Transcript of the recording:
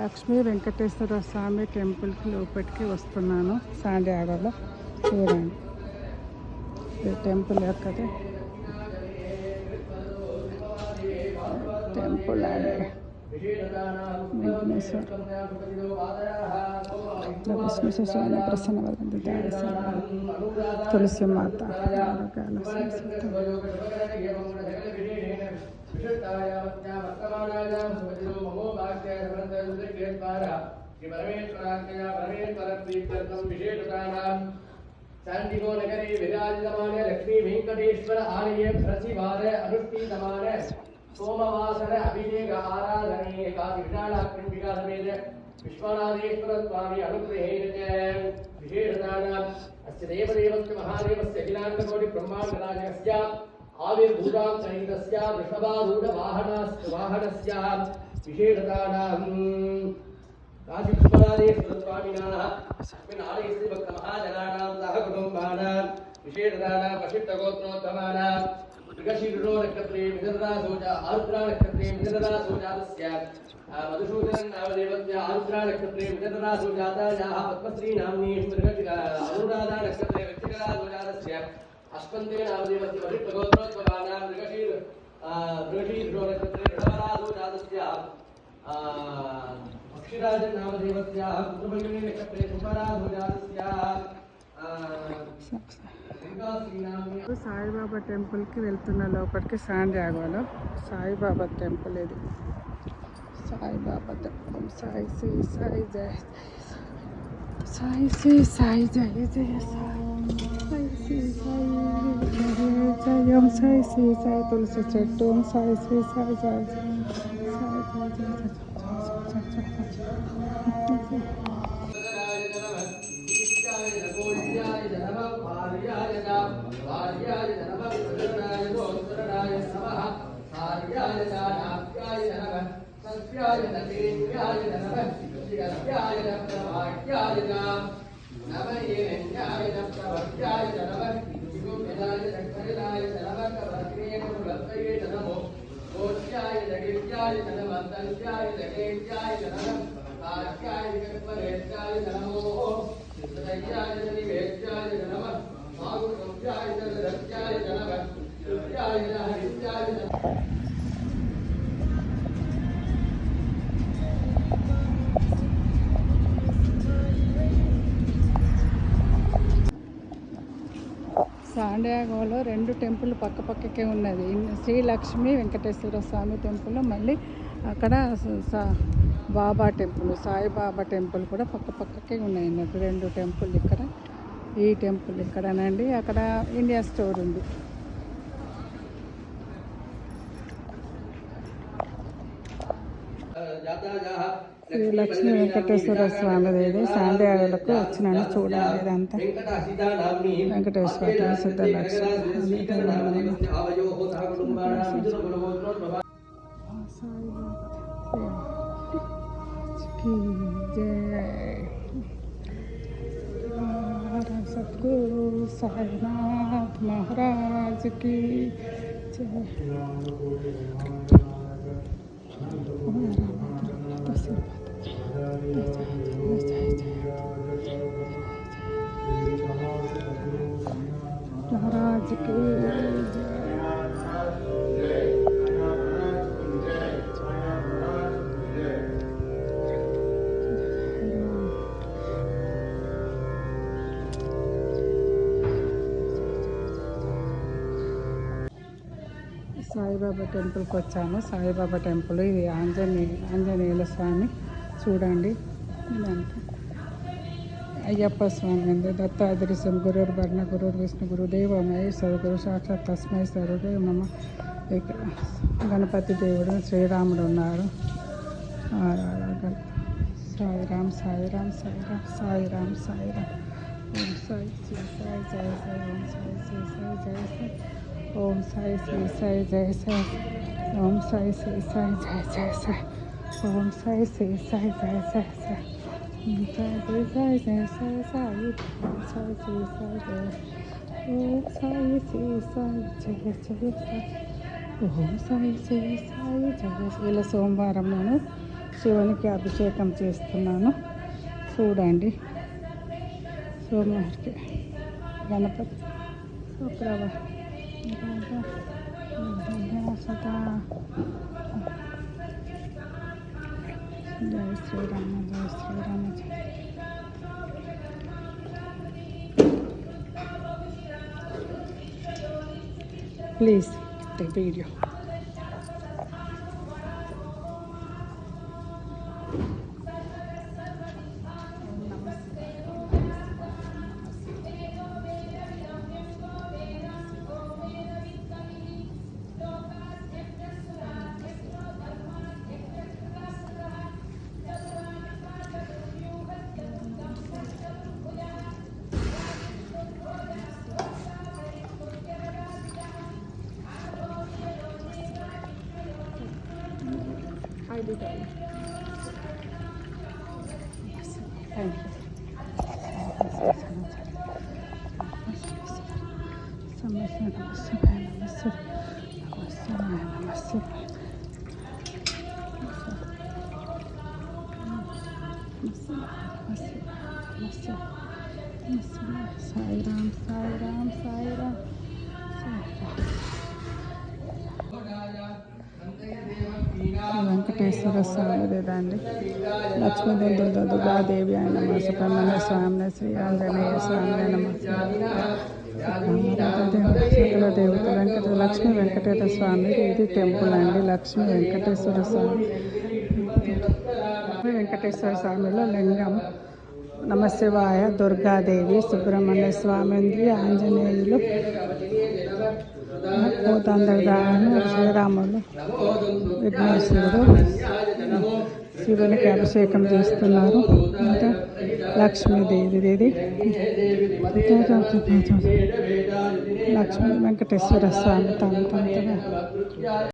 లక్ష్మీ వెంకటేశ్వర స్వామి టెంపుల్కి లోపలికి వస్తున్నాను. శాండియాగోలో చూడండి టెంపుల్ ఎక్కడే టెంపుల్ అండి. విఘ్నేశ్వర స్వామి ప్రసన్న తులసి మాత शांतिको नगरे विराजितमाने लक्ष्मी वेंकटेश्वर आलये प्रतिवार अनुष्ठितमाने सोमवासर अभिषेक आराधने एकादि विशालाखंडिका समेत विश्वनाथेश्वर स्वामी अनुग्रहेण विशेषदानां अस्य देवदेवस्य महादेवस्य अखिलाण्डकोटि ब्रह्माण्डराजस्य आविर्भूतां सहितस्य वृषभारूढ वाहनस्य विशेषदानां काशी विश्वनाथेश्वर स्वामिनः अस्मिन् आलयस्य भक्त महाजनानां सह कुटुम्बानां विशेषदानां वशिष्ठगोत्रोत्तमानां मृगशीर्षो नक्षत्रे मिथुनराशोजा आरुद्रा नक्षत्रे मिथुनराशोजातस्य मधुसूदन नामदेवस्य आरुद्रा नक्षत्रे मिथुनराशोजातायाः पद्मश्री नाम्नी अनुराधा नक्षत्रे वृश्चिकराशोजातस्य अश्वन्ते नामदेवस्य वशिष्ठगोत्रोत्तमानां मृगशीर्षो नक्षत्रे वृषभराशोजातस्य अक्षराजन नामदेवस्य पुत्रपल्लिनी नक्षत्रे शुभराशोजातस्य సాయిబాబా టెంపుల్కి వెళ్తున్న లోపలికి శాండియాగోలో సాయిబాబా టెంపుల్ ఇది. సాయిబాబా టెంపుల్ సాయి శ్రీ సాయి జయ సాయి శ్రీ సాయి జయ జయ సాయి శ్రీ సాయి జయం సాయి శ్రీ సాయి తులసి చెట్టు సాయి శ్రీ సాయి జయ శాండియాగోలో రెండు టెంపుల్ పక్క పక్కకే ఉన్నది. శ్రీ లక్ష్మీ వెంకటేశ్వర స్వామి టెంపుల్, మళ్ళీ అక్కడ బాబా టెంపుల్ సాయిబాబా టెంపుల్ కూడా పక్క పక్కకే ఉన్నాయి అన్నట్టు. రెండు టెంపుల్ ఇక్కడ, ఈ టెంపుల్ ఇక్కడనండి, అక్కడ ఇండియా స్టోర్ ఉంది. శ్రీ లక్ష్మీ వెంకటేశ్వర స్వామిది శాండియాగోలకు వచ్చినాను. చూడాలి ఇదంతా వెంకటేశ్వర సిద్ధ లక్ష్మి सतगुरु साईनाथ महाराज की जय। महाराज की సాయిబాబా టెంపుల్కి వచ్చాము. సాయిబాబా టెంపుల్ ఇది ఆంజనేయుల స్వామి చూడండి. ఇదంతా అయ్యప్ప స్వామి ఉంది. దత్తాదృశ్యం గురుర్ వర్ణ గురుర్ విష్ణు గురుదేవ మహేశ్వర గురు సాక్షాత్ తస్మై సర్వదేవ నమ. గణపతి దేవుడు శ్రీరాముడు ఉన్నాడు. సాయిరామ్ సాయిరామ్ సాయిరామ్ సాయిరామ్ సాయిరామ్. ఓం సాయి శ్రీ సాయి జయ సాయి. ఓం సాయి శ్రీ సాయి జయ సాయి. ఓం సాయి శ్రీ సాయి జయ జయ సాయి. ఓం సాయి శ్రీ సాయి జయ జయ సాయి. ఓం సాయి శ్రీ సాయి జయ జయ సాయి. ఓం సాయి శ్రీ సాయి జయ. ఓం సాయి శ్రీ సాయి జయ జయ సాయి. ఓం సాయి శ్రీ సాయి జయ. ఇలా సోమవారం నేను శివునికి అభిషేకం చేస్తున్నాను. చూడండి. సోమవారికి గణపతి శుక్రవారం సదా జై శ్రీరామ జై శ్రీరామ జై. Please take video. Thank you. Venkateswara Swamy లేదండి. లక్ష్మీదేవి దుర్గాదేవి ఆయన నమ. సుబ్రహ్మణ్య స్వామి శ్రీ ఆంజనేయ స్వామి నమ. సకల దేవతలు లక్ష్మీ వెంకటేశ్వర స్వామి. ఇది టెంపుల్ అండి. లక్ష్మీ వెంకటేశ్వర స్వామి. వెంకటేశ్వర స్వామిలో లింగం నమశివాయ, దుర్గాదేవి, సుబ్రహ్మణ్య స్వామి, ఆంజనేయులు, కోదండరాములు, శ్రీరాములు, విఘ్నేశ్వరుడు, శివునికి అభిషేకం చేస్తున్నారు. ఇంకా లక్ష్మీదేవి ఇది లక్ష్మీ వెంకటేశ్వర స్వామి తమ